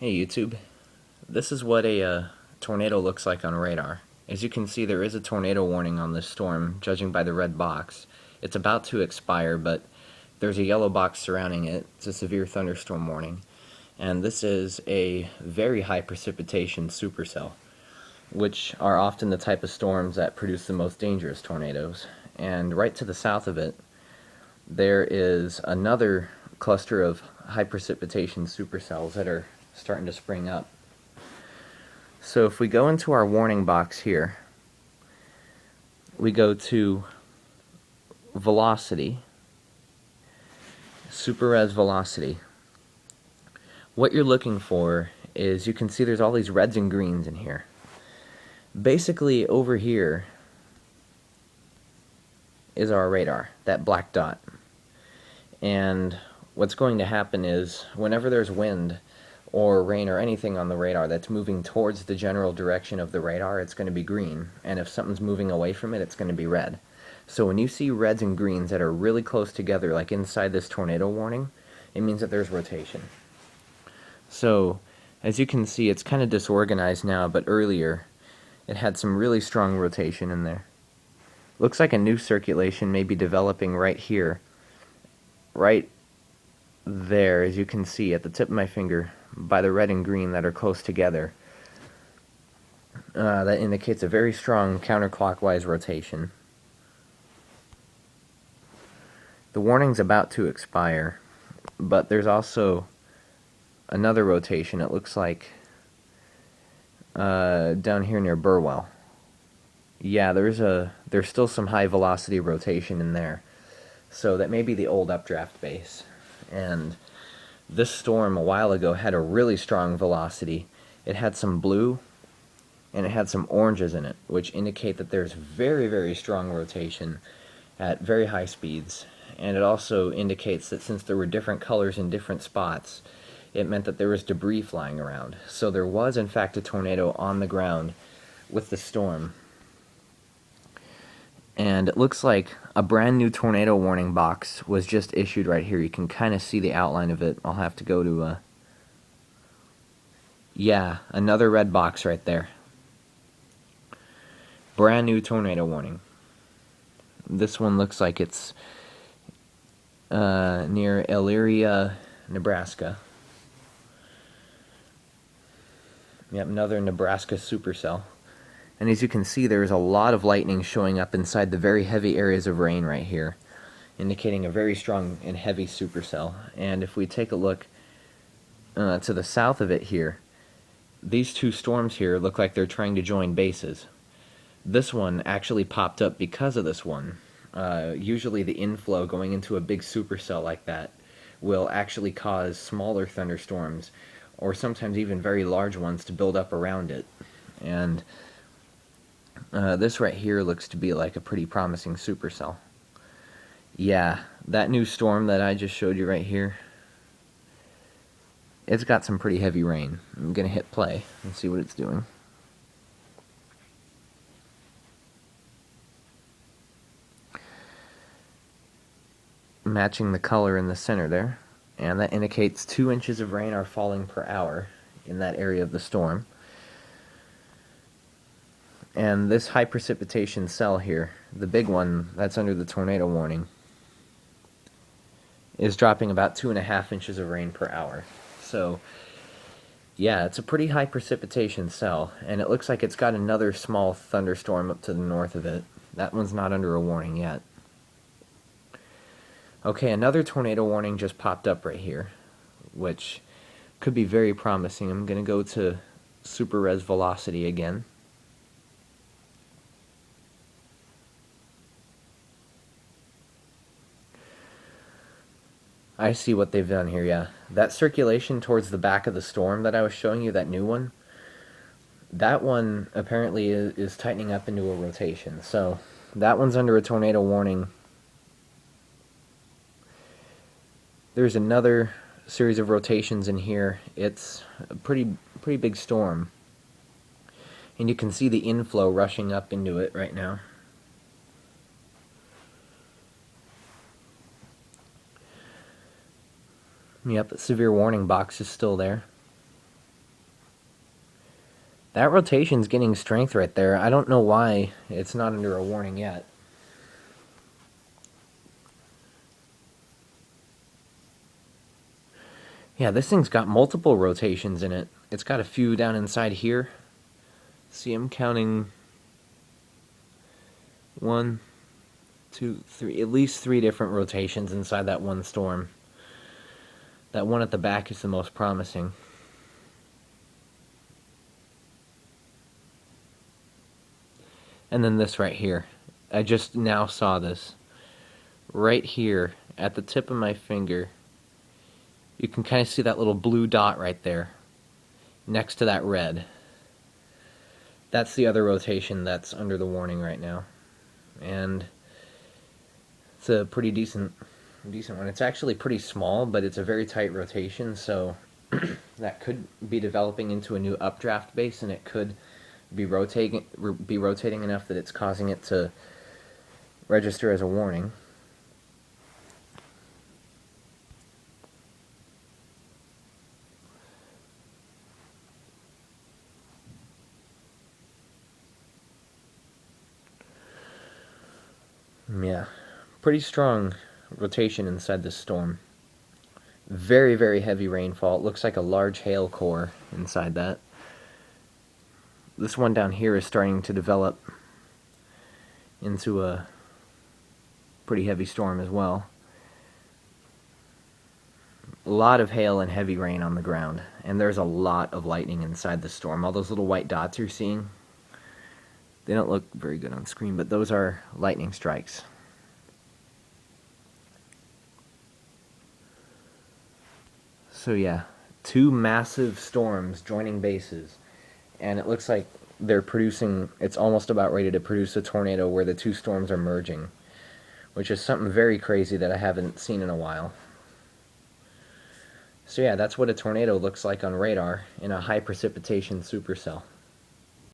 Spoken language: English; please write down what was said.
Hey YouTube, this is what a tornado looks like on radar. As you can see, there is a tornado warning on this storm, judging by the red box. It's about to expire, but there's a yellow box surrounding it. It's a severe thunderstorm warning. And this is a very high precipitation supercell, which are often the type of storms that produce the most dangerous tornadoes. And right to the south of it, there is another cluster of high precipitation supercells that are starting to spring up. So if we go into our warning box here, we go to velocity, super res velocity. What you're looking for is, you can see there's all these reds and greens in here. Basically over here is our radar, that black dot. And what's going to happen is, whenever there's wind or rain or anything on the radar that's moving towards the general direction of the radar, it's going to be green. And if something's moving away from it, it's going to be red. So when you see reds and greens that are really close together, like inside this tornado warning, it means that there's rotation. So as you can see, it's kind of disorganized now, but earlier it had some really strong rotation in there. Looks like a new circulation may be developing right here, right there, as you can see at the tip of my finger, by the red and green that are close together. That indicates a very strong counterclockwise rotation. The warning's about to expire, but there's also another rotation. It looks like down here near Burwell. Yeah, there's still some high velocity rotation in there. So that may be the old updraft base. And this storm a while ago had a really strong velocity. It had some blue and it had some oranges in it, which indicate that there's very, very strong rotation at very high speeds. And it also indicates that since there were different colors in different spots, it meant that there was debris flying around. So there was, in fact, a tornado on the ground with the storm. And it looks like a brand new tornado warning box was just issued right here. You can kind of see the outline of it. I'll have to go to yeah, another red box right there. Brand new tornado warning. This one looks like it's near Elyria, Nebraska. Yep, another Nebraska supercell. And as you can see, there's a lot of lightning showing up inside the very heavy areas of rain right here, indicating a very strong and heavy supercell. And if we take a look to the south of it here, these two storms here look like they're trying to join bases. This one actually popped up because of this one. Usually the inflow going into a big supercell like that will actually cause smaller thunderstorms, or sometimes even very large ones, to build up around it. And this right here looks to be like a pretty promising supercell. Yeah, that new storm that I just showed you right here, it's got some pretty heavy rain. I'm going to hit play and see what it's doing. Matching the color in the center there, and that indicates 2 inches of rain are falling per hour in that area of the storm. And this high precipitation cell here, the big one that's under the tornado warning, is dropping about 2.5 inches of rain per hour. So yeah, it's a pretty high precipitation cell, and it looks like it's got another small thunderstorm up to the north of it. That one's not under a warning yet. Okay, another tornado warning just popped up right here, which could be very promising. I'm going to go to super res velocity again. I see what they've done here, yeah. That circulation towards the back of the storm that I was showing you, that new one, that one apparently is tightening up into a rotation. So that one's under a tornado warning. There's another series of rotations in here. It's a pretty big storm. And you can see the inflow rushing up into it right now. Yep, the severe warning box is still there. That rotation's getting strength right there. I don't know why it's not under a warning yet. Yeah, this thing's got multiple rotations in it. It's got a few down inside here. See, I'm counting 1, 2, 3, at least 3 different rotations inside that one storm. That one at the back is the most promising. And then this right here. I just now saw this. Right here, at the tip of my finger, you can kind of see that little blue dot right there, next to that red. That's the other rotation that's under the warning right now. And it's a pretty decent one. It's actually pretty small, but it's a very tight rotation, so that could be developing into a new updraft base, and it could be rotating enough that it's causing it to register as a warning. Yeah, pretty strong rotation inside this storm. Very, very heavy rainfall. It looks like a large hail core inside that. This one down here is starting to develop into a pretty heavy storm as well. A lot of hail and heavy rain on the ground, and there's a lot of lightning inside the storm. All those little white dots you're seeing, they don't look very good on screen, but those are lightning strikes. So yeah, 2 massive storms joining bases, and it looks like they're producing, it's almost about ready to produce a tornado where the 2 storms are merging, which is something very crazy that I haven't seen in a while. So yeah, that's what a tornado looks like on radar in a high precipitation supercell.